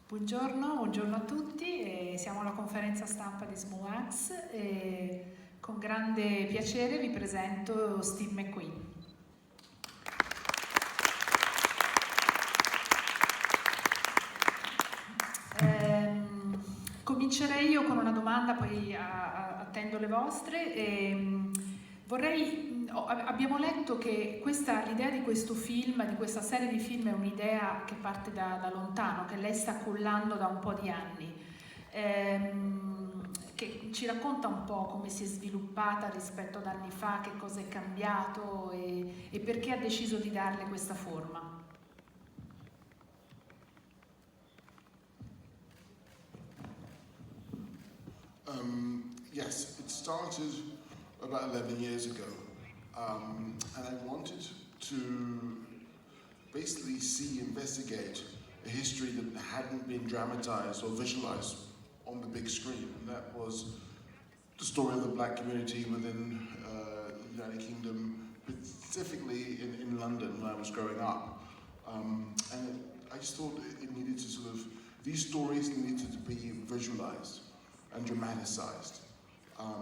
Buongiorno a tutti, siamo alla conferenza stampa di Small Axe e con grande piacere vi presento Steve McQueen. Comincerei io con una domanda, poi attendo le vostre. Abbiamo letto che l'idea di questo film, di questa serie di film, è un'idea che parte da lontano, che lei sta cullando da un po' di anni, che ci racconta un po' come si è sviluppata rispetto ad anni fa, che cosa è cambiato e perché ha deciso di darle questa forma. Yes, it started about 11 years ago, and I wanted to basically investigate a history that hadn't been dramatized or visualized on the big screen, and that was the story of the black community within the United Kingdom, specifically in London when I was growing up. I just thought it needed to these stories needed to be visualized and dramatized,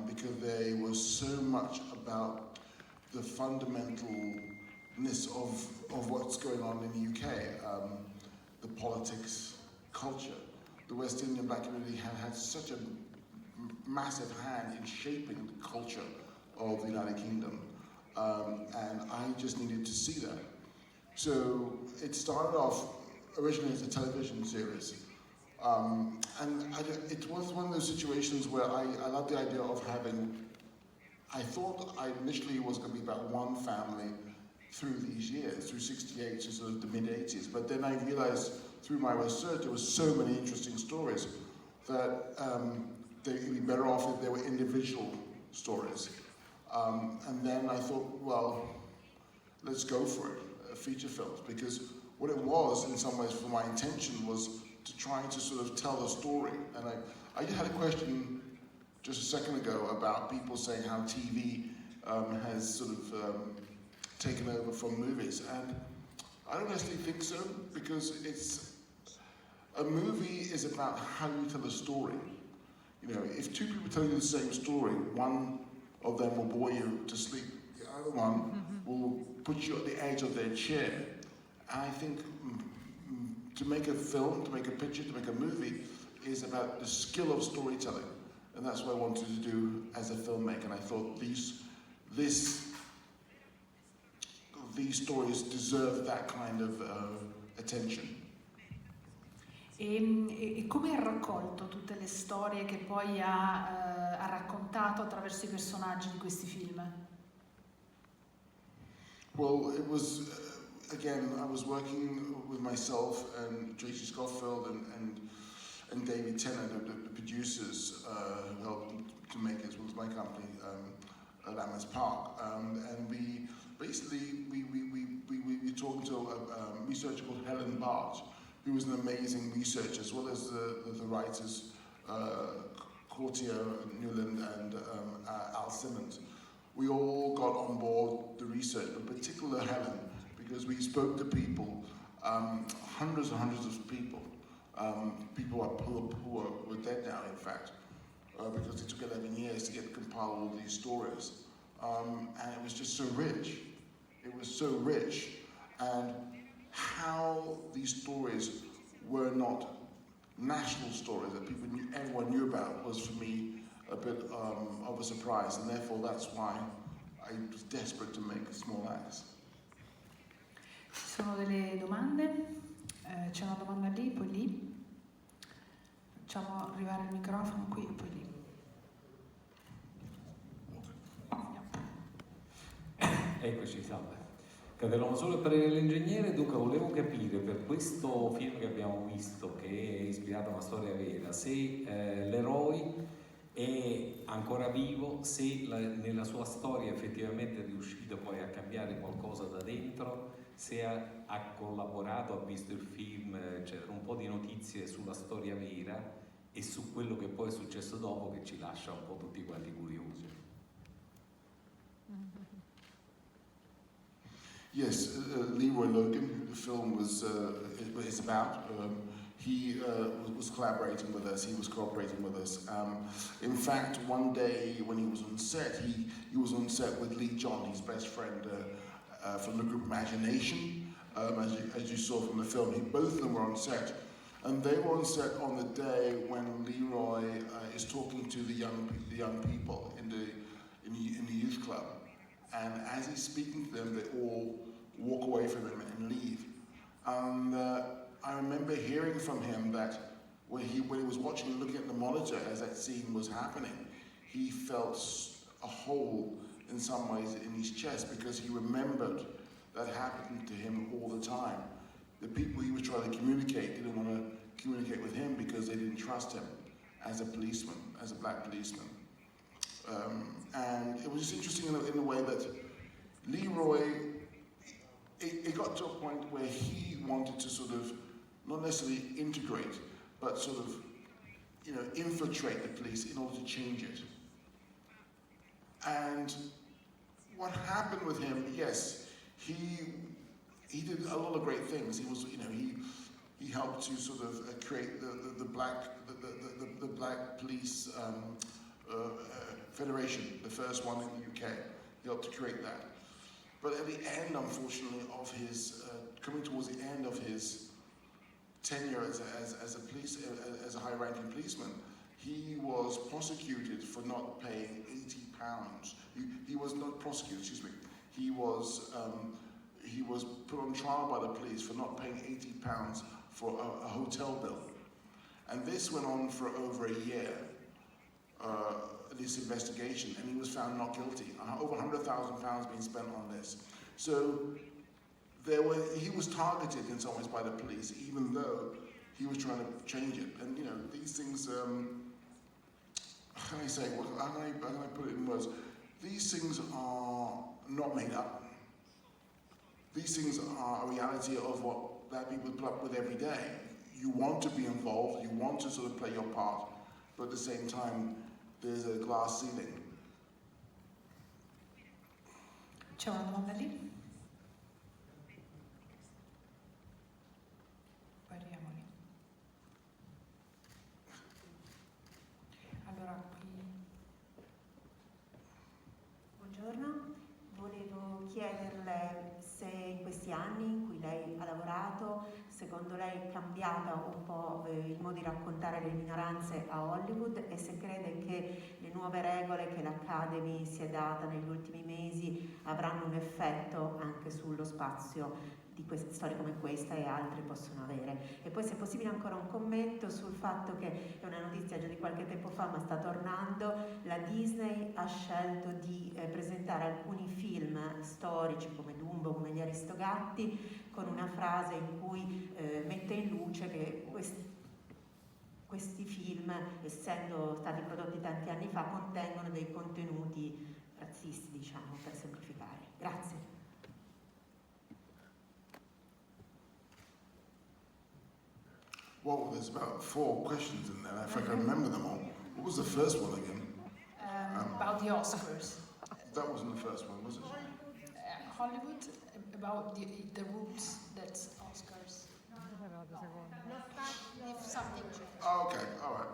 because they were so much about the fundamentalness of what's going on in the UK, the politics, culture. The West Indian black community had such a massive hand in shaping the culture of the United Kingdom, and I just needed to see that. So it started off originally as a television series. It was one of those situations where I loved the idea of I thought initially it was going to be about one family through these years, through 68 to sort of the mid-80s, but then I realized through my research there were so many interesting stories that it would be better off if they were individual stories. And then I thought, well, let's go for it, feature films, because what it was in some ways for my intention was to try to sort of tell a story. And I just had a question just a second ago about people saying how TV has sort of taken over from movies. And I don't necessarily think so, because a movie is about how you tell a story. You know, if two people tell you the same story, one of them will bore you to sleep, the other one will put you at the edge of their chair. And I think to make a film, to make a picture, to make a movie is about the skill of storytelling. And that's what I wanted to do as a filmmaker. And I thought these stories deserve that kind of attention. E come ha raccolto tutte le storie che poi ha raccontato attraverso I personaggi di questi film? Well, it was, again, I was working with myself and Tracy Scofield and David Tennant, the producers who helped to make it, as well as my company, Lammers Park. And we basically, we talked to a researcher called Helen Bart, who was an amazing researcher, as well as the writers, Courtier, Newland, and Al Simmons. We all got on board the research, but particularly Helen, because we spoke to people, hundreds and hundreds of people, people who were dead now, in fact, because it took 11 years to compile all these stories. And it was just so rich. It was so rich. And how these stories were not national stories that everyone knew about was, for me, a bit of a surprise, and therefore that's why I was desperate to make Small Axe. Ci sono delle domande? C'è una domanda lì, poi lì. Facciamo arrivare il microfono qui e poi lì. Eccoci, salve. Capellono solo per l'ingegnere, dunque volevo capire per questo film che abbiamo visto, che è ispirato a una storia vera, se l'eroe è ancora vivo, se nella sua storia effettivamente è riuscito poi a cambiare qualcosa da dentro, se ha collaborato, ha visto il film, eccetera, un po' di notizie sulla storia vera e su quello che poi è successo dopo, che ci lascia un po' tutti quanti curiosi. Yes, Leroy Logan, the film is about. he was collaborating with us, he was cooperating with us. In fact, one day when he was on set, he was on set with Lee John, his best friend from the group Imagination, as you saw from the film. Both of them were on set. And they were on set on the day when Leroy is talking to the young people in the youth club. And as he's speaking to them, they all walk away from him and leave. And I remember hearing from him that when he was watching and looking at the monitor as that scene was happening, he felt a hole in some ways in his chest because he remembered that happened to him all the time. The people he was trying to communicate didn't want to communicate with him because they didn't trust him as a policeman, as a black policeman. And it was just interesting in the way that Leroy, it got to a point where he wanted to sort of, not necessarily integrate, but sort of, infiltrate the police in order to change it. And what happened with him, yes, he did a lot of great things. He was, he helped to sort of create the Black Police Federation, the first one in the UK. He helped to create that. But at the end, unfortunately, of his coming towards the end of his tenure as a high-ranking policeman, he was prosecuted for not paying £80. He was not prosecuted. Excuse me. He was put on trial by the police for not paying £80 for a hotel bill. And this went on for over a year, this investigation, and he was found not guilty. Over £100,000 being spent on this. So he was targeted in some ways by the police, even though he was trying to change it. And these things, how can I say, how can I put it in words? These things are not made up. These things are a reality of what black people put up with every day. You want to be involved, you want to sort of play your part, but at the same time, there's a glass ceiling. C'è una domanda lì? Poi arriviamo lì. Allora, qui. Buongiorno, volevo chiederle se in questi anni in cui lei ha lavorato, secondo lei è cambiata un po' il modo di raccontare le minoranze a Hollywood e se crede che le nuove regole che l'Academy si è data negli ultimi mesi avranno un effetto anche sullo spazio di queste storie come questa e altre possono avere. E poi se è possibile ancora un commento sul fatto che è una notizia già di qualche tempo fa ma sta tornando, la Disney ha scelto di presentare alcuni film storici come Dumbo, come Gli Aristogatti, con una frase in cui mette in luce che questi film, essendo stati prodotti tanti anni fa, contengono dei contenuti razzisti, diciamo, per semplificare. Grazie. Well, there's about 4 questions in there, if I can remember them all. What was the first one again? About the Oscars. That wasn't the first one, was it? Hollywood, about the rules that's Oscars. If something changes. Oh, okay, all right.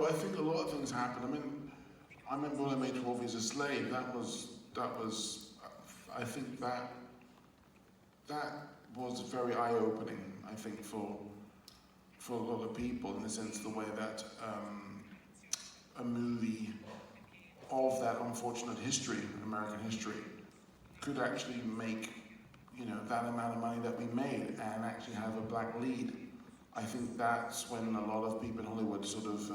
I think a lot of things happen. I mean, I remember when I made 12 Years a Slave. That was. I think that was very eye-opening. I think for a lot of people, in the sense the way that a movie of that unfortunate history, American history, could actually make that amount of money that we made and actually have a black lead. I think that's when a lot of people in Hollywood sort of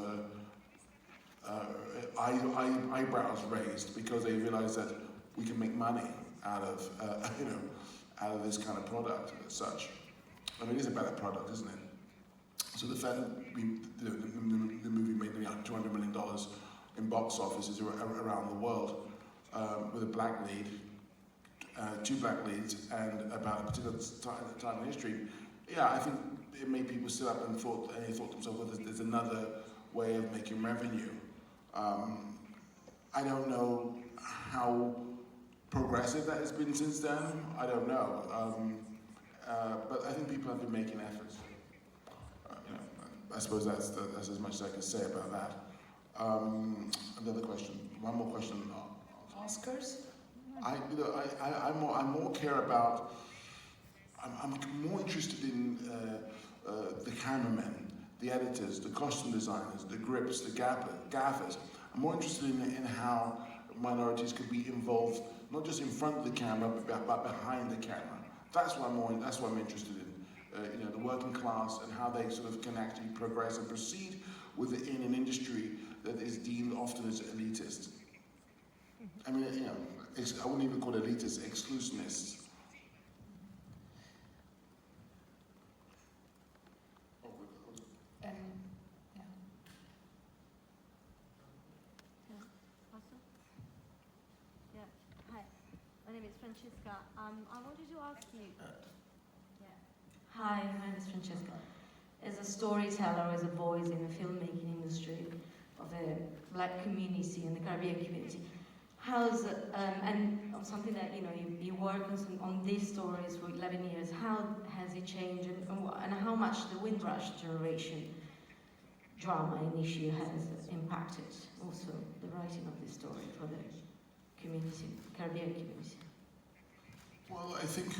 eyebrows raised, because they realized that we can make money out of out of this kind of product as such. I mean, it is a better product, isn't it? So the fact that the movie made $200 million in box offices around the world with a black lead, 2 black leads, and about a particular time in history, yeah, I think it made people sit up and they thought to themselves, well, there's another way of making revenue. I don't know how progressive that has been since then, I don't know. But I think people have been making efforts. You know, I suppose that's as much as I can say about that. Another question. One more question. Oscars? I more care about. I'm more interested in the cameramen, the editors, the costume designers, the grips, the gaffers. I'm more interested in how minorities could be involved, not just in front of the camera, but behind the camera. That's what I'm interested in. You know, the working class and how they sort of can actually progress and proceed within an industry that is deemed often as elitist. I mean, you know, I wouldn't even call it elitist, exclusionists. My name is Francesca. I wanted to ask you. Hi, my name is Francesca. As a storyteller, as a voice in the filmmaking industry of the Black community and the Caribbean community, how's and something that you work on these stories for 11 years. How has it changed, and how much the Windrush generation drama and issue has impacted also the writing of this story for the community, Caribbean community? Well, I think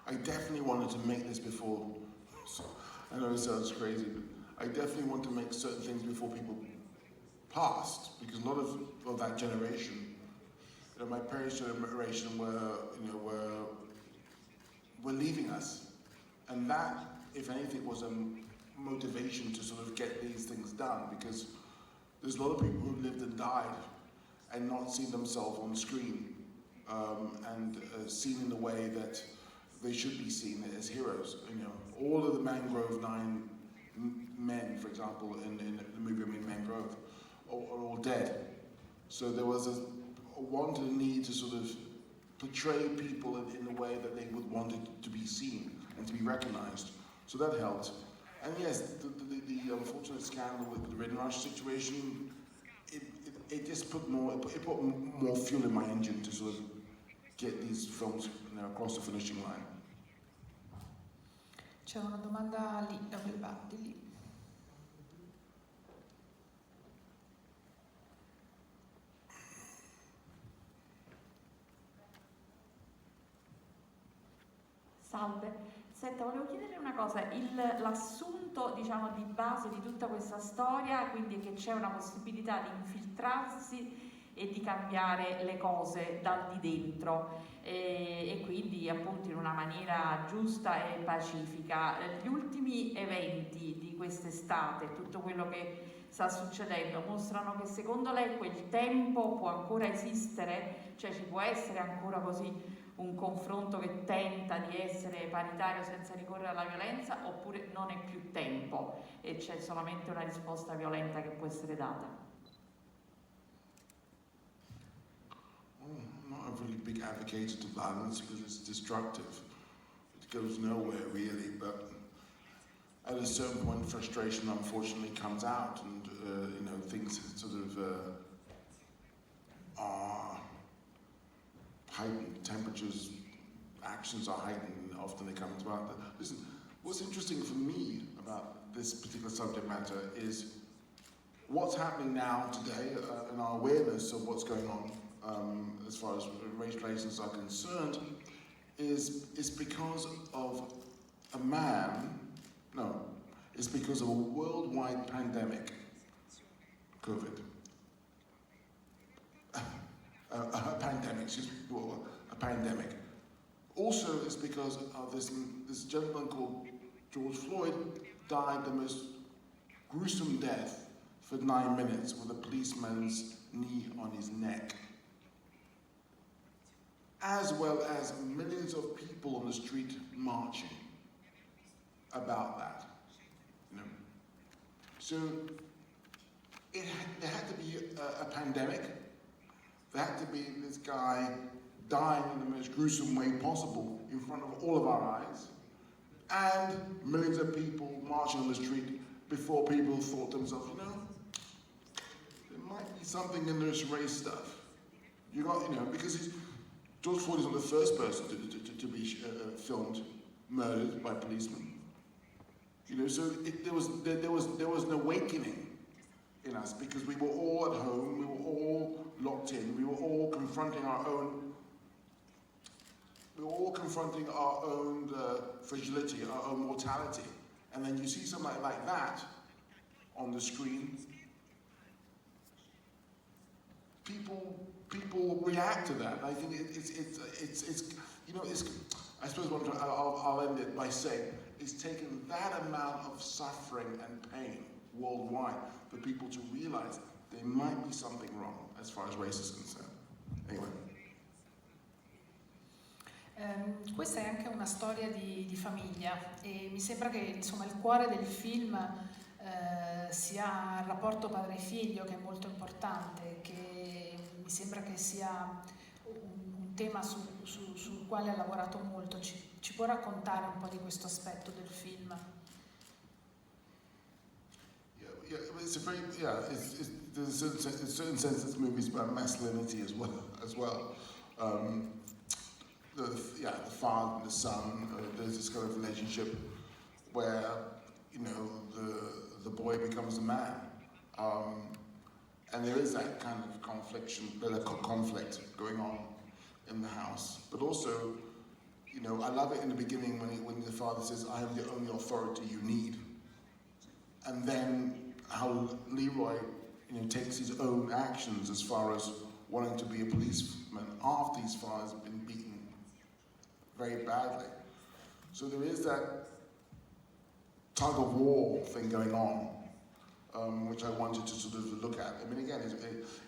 I definitely wanted to make this before. I know it sounds crazy, but I definitely want to make certain things before people passed, because a lot of that generation, you know, my parents' generation were leaving us, and that, if anything, was a motivation to sort of get these things done, because there's a lot of people who lived and died and not seen themselves on screen, and seen in the way that they should be seen as heroes. You know, all of the Mangrove 9 men, for example, in the movie Mangrove, are all dead. So there was a want and a need to sort of portray people in the way that they would want it to be seen and to be recognized. So that helped. And yes, the unfortunate scandal with the Windrush situation, it just put more fuel in my engine to sort of get these films, you know, across the finishing line. C'è una domanda lì, da quelle parti lì. Salve, senta, volevo chiedere una cosa, l'assunto diciamo di base di tutta questa storia, quindi è che c'è una possibilità di infiltrarsi e di cambiare le cose dal di dentro e quindi appunto in una maniera giusta e pacifica. Gli ultimi eventi di quest'estate, tutto quello che sta succedendo, mostrano che secondo lei quel tempo può ancora esistere? Cioè ci può essere ancora così un confronto che tenta di essere paritario senza ricorrere alla violenza, oppure non è più tempo e c'è solamente una risposta violenta che può essere data? I'm not a really big advocate of violence because it's destructive. It goes nowhere really, but at a certain point frustration unfortunately comes out, and you know, things sort of are heightened, temperatures, actions are heightened, and often they come about. Listen, what's interesting for me about this particular subject matter is what's happening now today and our awareness of what's going on as far as race relations are concerned is because of a man, no, it's because of a worldwide pandemic, COVID. A pandemic. Also, it's because of this gentleman called George Floyd died the most gruesome death for 9 minutes with a policeman's knee on his neck, as well as millions of people on the street marching about that. You know? So there had to be a pandemic. There had to be this guy dying in the most gruesome way possible in front of all of our eyes, and millions of people marching on the street before people thought to themselves, you know, there might be something in this race stuff. You know, because George Floyd is not the first person to be filmed murdered by policemen. You know, so there was an awakening in us because we were all at home, we were all locked in, we were all confronting our own fragility, our own mortality. And then you see something like that on the screen, people react to that. I think it's you know, I suppose I'll end it by saying it's taken that amount of suffering and pain worldwide for people to realize there might be something wrong as far as race is concerned. Anyway. Questa è anche una storia di famiglia e mi sembra che insomma il cuore del film sia il rapporto padre-figlio, che è molto importante, che mi sembra che sia un tema sul quale ha lavorato molto. Ci può raccontare un po' di questo aspetto del film? There's a certain sense this movie is about masculinity as well. The father and the son, there's this kind of relationship where, you know, the boy becomes a man. And there is that kind of conflict going on in the house. But also, you know, I love it in the beginning when the father says, I am the only authority you need. And then how Leroy, you know, takes his own actions as far as wanting to be a policeman after his father's been beaten very badly. So there is that tug of war thing going on, which I wanted to sort of look at. I mean, again, it's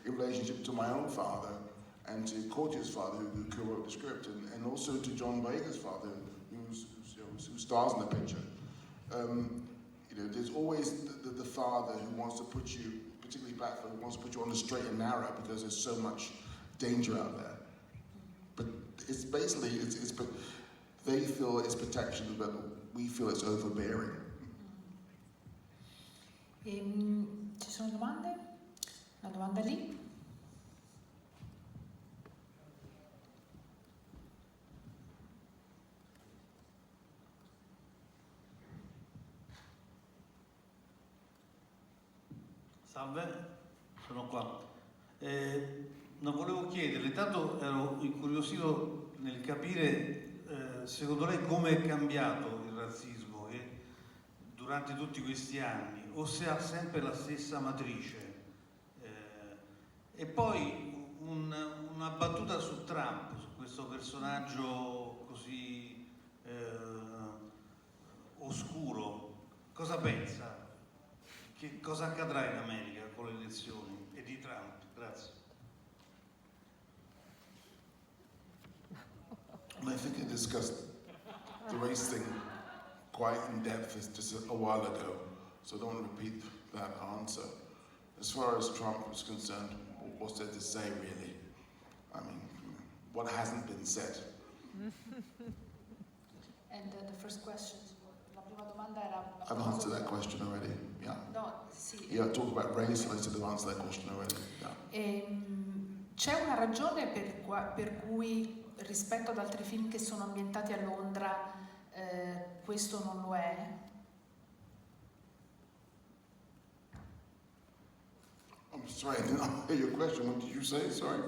in relationship to my own father and to Courtier's father, who co-wrote the script, and also to John Boyega's father, who stars in the picture. You know, there's always the father who wants to put you, particularly black folk, wants to put you on the straight and narrow because there's so much danger out there. But it's basically, they feel it's protection, but we feel it's overbearing. Ci sono domande? Una domanda lì? Salve, sono qua. Non volevo chiederle, tanto ero incuriosito nel capire secondo lei come è cambiato il razzismo durante tutti questi anni, o se ha sempre la stessa matrice. E poi una battuta su Trump, su questo personaggio così oscuro. Cosa pensa? Che cosa accadrà in America con le elezioni e di Trump? Grazie. I think I discussed the race thing quite in depth just a while ago, so I don't want to repeat that answer. As far as Trump is concerned, what's there to say, really? I mean, what hasn't been said? And the first question, la prima domanda era... I've answered that question already, yeah. No, sì. Yeah, I talked about race, and I said I've answered that question already, yeah. C'è una ragione per cui rispetto ad altri film che sono ambientati a Londra questo non lo è? I'm sorry, I didn't hear your question. What did you say? Sorry.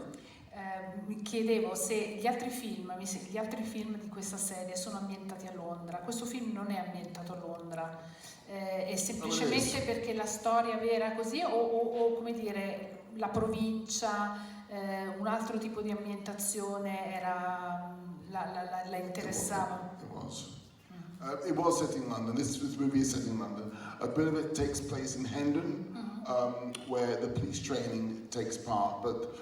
Mi chiedevo se gli altri film di questa serie sono ambientati a Londra. Questo film non è ambientato a Londra, è semplicemente perché la storia vera è così o come dire la provincia, un altro tipo di ambientazione la interessava? It was set in London. This movie is set in London. A bit of it takes place in Hendon, where the police training takes part. But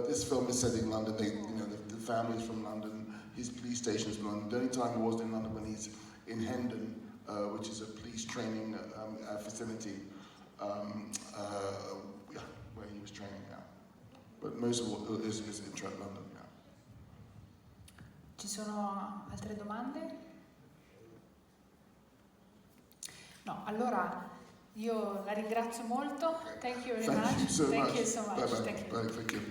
this film is set in London. The family's from London. His police station's from London. The only time he wasn't in London when he's in Hendon, which is a police training facility, where he was training. Yeah. But most of it is in London. Yeah. Ci sono altre domande? No, allora io la ringrazio molto. Thank you very much. Thank you so much. Thank you so much. Bye-bye. Thank you. Bye, thank you.